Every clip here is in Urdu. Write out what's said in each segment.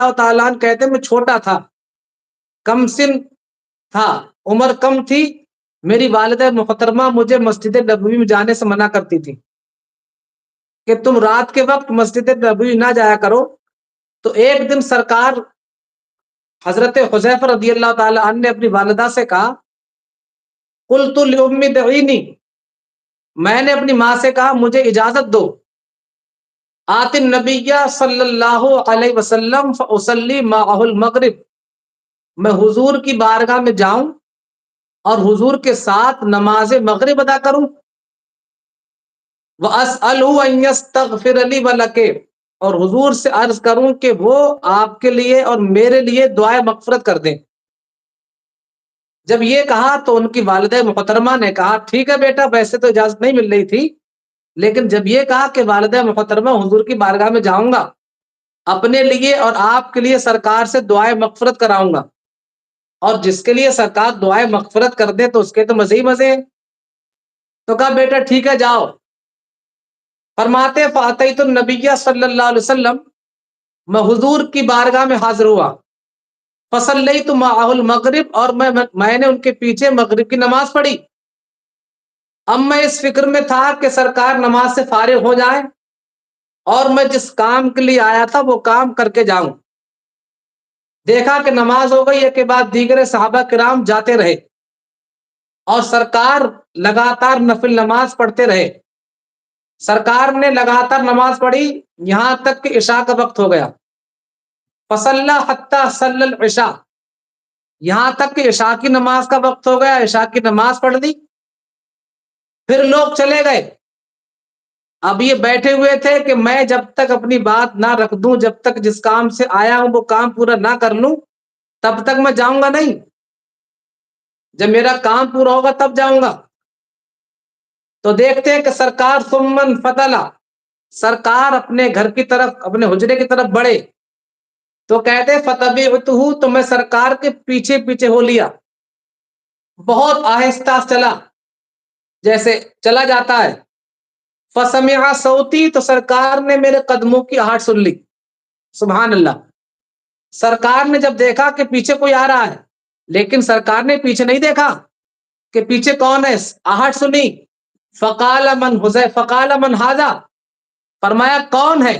اللہ تعالیٰ عنہ کہتے میں چھوٹا تھا، کم سن تھا، عمر کم تھی، میری والدہ محترمہ مجھے مسجد نبوی میں جانے سے منع کرتی تھی کہ تم رات کے وقت مسجد نبوی نہ جایا کرو۔ تو ایک دن سرکار حضرت حذیفہ رضی اللہ تعالی عنہ نے اپنی والدہ سے کہا، قلت لأمی دعینی، میں نے اپنی ماں سے کہا مجھے اجازت دو، آت النبی صلی اللہ علیہ وسلم فاصلی معہ المغرب، میں حضور کی بارگاہ میں جاؤں اور حضور کے ساتھ نماز مغرب ادا کروں، وَأَسْأَلُهُ أَن يَسْتَغْفِرَ لِي وَلَكَ، اور حضور سے عرض کروں کہ وہ آپ کے لیے اور میرے لیے دعائے مغفرت کر دیں۔ جب یہ کہا تو ان کی والدہ محترمہ نے کہا ٹھیک ہے بیٹا، ویسے تو اجازت نہیں مل رہی تھی، لیکن جب یہ کہا کہ والدہ محترمہ حضور کی بارگاہ میں جاؤں گا، اپنے لیے اور آپ کے لیے سرکار سے دعائے مغفرت کراؤں گا، اور جس کے لیے سرکار دعائے مغفرت کر دے تو اس کے تو مزے ہی مزے ہیں، تو کہا بیٹا ٹھیک ہے جاؤ۔ فرماتے فاتیت النبی صلی اللہ علیہ وسلم، میں حضور کی بارگاہ میں حاضر ہوا، فصلیت معہ المغرب، اور میں نے ان کے پیچھے مغرب کی نماز پڑھی۔ اب میں اس فکر میں تھا کہ سرکار نماز سے فارغ ہو جائیں اور میں جس کام کے لیے آیا تھا وہ کام کر کے جاؤں۔ دیکھا کہ نماز ہو گئی، ایک کے بعد دیگر صحابہ کرام جاتے رہے اور سرکار لگاتار نفل نماز پڑھتے رہے۔ سرکار نے لگاتار نماز پڑھی یہاں تک کہ عشاء کا وقت ہو گیا، فصلی حتی صلی العشاء، یہاں تک کہ عشاء کی نماز کا وقت ہو گیا، عشاء کی نماز پڑھ دی، پھر لوگ چلے گئے۔ اب یہ بیٹھے ہوئے تھے کہ میں جب تک اپنی بات نہ رکھ دوں، جب تک جس کام سے آیا ہوں وہ کام پورا نہ کر لوں، تب تک میں جاؤں گا نہیں، جب میرا کام پورا ہوگا تب جاؤں گا۔ تو دیکھتے ہیں کہ سرکار ثم انفضل، سرکار اپنے گھر کی طرف، اپنے حجرے کی طرف بڑھے، تو کہتے فتبعتہ، تو میں سرکار کے پیچھے پیچھے ہو لیا، بہت آہستہ چلا جیسے چلا جاتا ہے۔ فسمع صوتی، تو سرکار نے میرے قدموں کی آہٹ سن لی، سبحان اللہ۔ سرکار نے جب دیکھا کہ پیچھے کوئی آ رہا ہے، لیکن سرکار نے پیچھے نہیں دیکھا کہ پیچھے کون ہے، آہٹ سنی، فقال من ھذا، فرمایا کون ہے،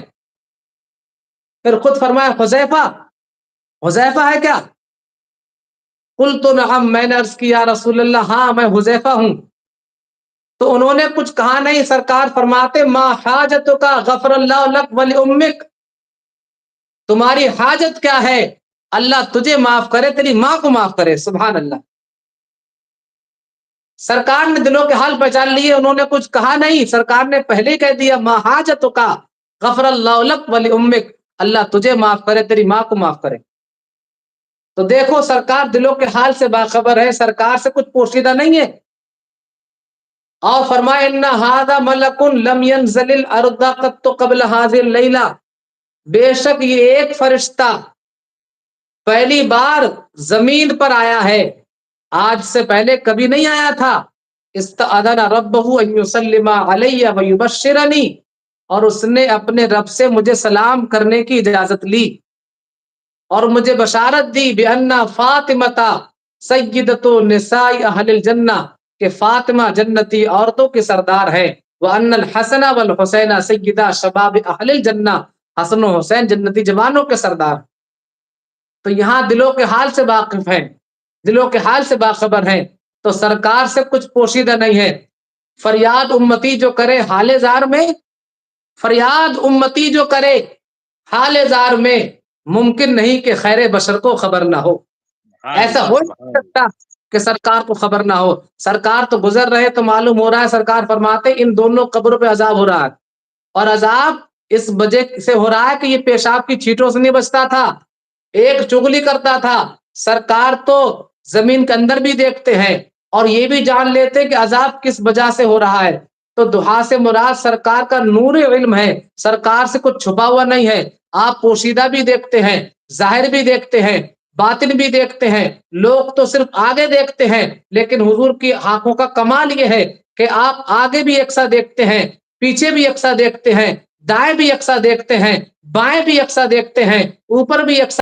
پھر خود فرمایا حذیفہ، حذیفہ ہے کیا؟ قلت نعم، میں نے عرض کیا رسول اللہ ہاں میں حذیفہ ہوں۔ تو انہوں نے کچھ کہا نہیں، سرکار فرماتے ما حاجتک غفر اللہ لک ولامک، تمہاری حاجت کیا ہے، اللہ تجھے معاف کرے، تیری ماں کو معاف کرے، سبحان اللہ۔ سرکار نے دلوں کے حال پہچان لیے، انہوں نے کچھ کہا نہیں، سرکار نے پہلے ہی کہہ دیا ما حاجتک غفر اللہ لک ولامک، اللہ تجھے معاف کرے، تیری ماں کو معاف کرے۔ تو دیکھو سرکار دلوں کے حال سے باخبر ہے، سرکار سے کچھ پوشیدہ نہیں ہے۔ اور فرمائے ان ھذا ملک لم ينزل الارض قط قبل هذه الليلہ، بے شک یہ ایک فرشتہ پہلی بار زمین پر آیا ہے، آج سے پہلے کبھی نہیں آیا تھا۔ استأذن ربہ ان یسلم علی ویبشرنی، اور اس نے اپنے رب سے مجھے سلام کرنے کی اجازت لی اور مجھے بشارت دی بأن فاطمہ سیدۃ نساء اہل الجنہ، کہ فاطمہ جنتی عورتوں کے سردار ہے، وأن الحسن والحسین سیدا شباب اہل الجنہ، حسن و حسین جنتی جوانوں کے سردار۔ تو یہاں دلوں کے حال سے واقف ہیں، دلوں کے حال سے باخبر ہیں، تو سرکار سے کچھ پوشیدہ نہیں ہے۔ فریاد امتی جو کرے حال زار میں، فریاد امتی جو کرے حال زار میں، ممکن نہیں کہ خیر بشر کو خبر نہ ہو۔ ایسا ہو نہیں سکتا کہ سرکار کو خبر نہ ہو۔ سرکار تو گزر رہے تو معلوم ہو رہا ہے، سرکار فرماتے ان دونوں قبروں پہ عذاب ہو رہا ہے، اور عذاب اس وجہ سے ہو رہا ہے کہ یہ پیشاب کی چھینٹوں سے نہیں بچتا تھا، ایک چغلی کرتا تھا۔ سرکار تو زمین کے اندر بھی دیکھتے ہیں اور یہ بھی جان لیتے کہ عذاب کس وجہ سے ہو رہا ہے۔ تو دعا سے مراد سرکار کا نور علم ہے، سرکار سے کچھ چھپا ہوا نہیں ہے۔ آپ پوشیدہ بھی دیکھتے ہیں، ظاہر بھی دیکھتے ہیں، باطن بھی دیکھتے ہیں، لوگ تو صرف آگے دیکھتے ہیں، لیکن حضور کی آنکھوں کا کمال یہ ہے کہ آپ آگے بھی یکساں دیکھتے ہیں، پیچھے بھی یکساں دیکھتے ہیں، دائیں بھی یکساں دیکھتے ہیں، بائیں بھی یکساں دیکھتے ہیں، اوپر بھی یکساں